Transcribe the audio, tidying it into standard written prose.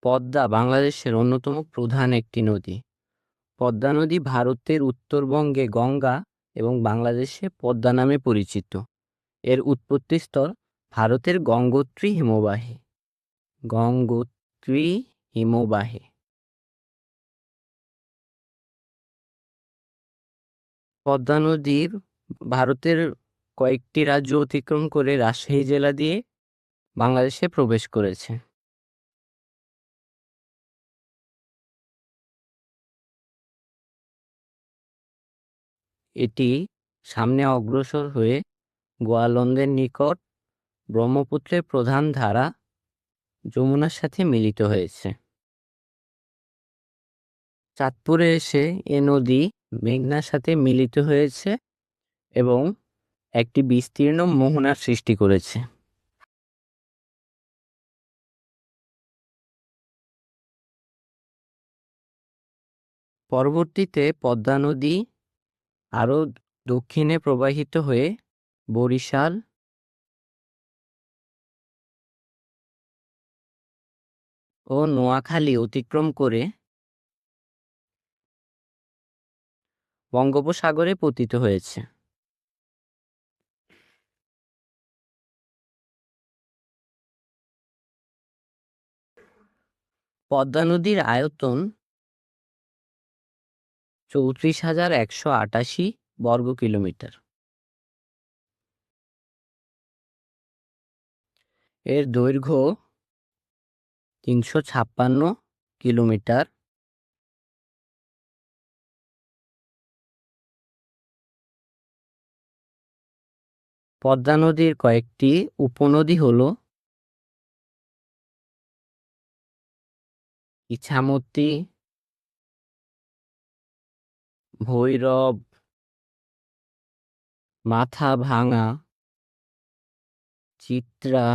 পদ্মা বাংলাদেশের অন্যতম প্রধান একটি নদী। পদ্মা নদী ভারতের উত্তরবঙ্গে গঙ্গা এবং বাংলাদেশে পদ্মা নামে পরিচিত। এর উৎপত্তিস্থল ভারতের গঙ্গোত্রী হিমবাহে। গঙ্গোত্রী হিমবাহে পদ্মা নদীর ভারতের কয়েকটি রাজ্য অতিক্রম করে রাজশাহী জেলা দিয়ে বাংলাদেশে প্রবেশ করেছে। এটি সামনে অগ্রসর হয়ে গোয়ালন্দের নিকট ব্রহ্মপুত্রের প্রধান ধারা যমুনার সাথে মিলিত হয়েছে। চাঁদপুরে এসে এ নদী মেঘনার সাথে মিলিত হয়েছে এবং একটি বিস্তীর্ণ মোহনার সৃষ্টি করেছে। পরবর্তীতে পদ্মা নদী আরও দক্ষিণে প্রবাহিত হয়ে বরিশাল, ও নোয়াখালী অতিক্রম করে বঙ্গোপসাগরে পতিত হয়েছে। পদ্মা নদীর আয়তন 34,188 বর্গ কিলোমিটার। এর দৈর্ঘ্য 356 কিলোমিটার। পদ্মা নদীর কয়েকটি উপনদী হল ইছামতি, ভৈরব, মাথাভাঙা, চিত্রা,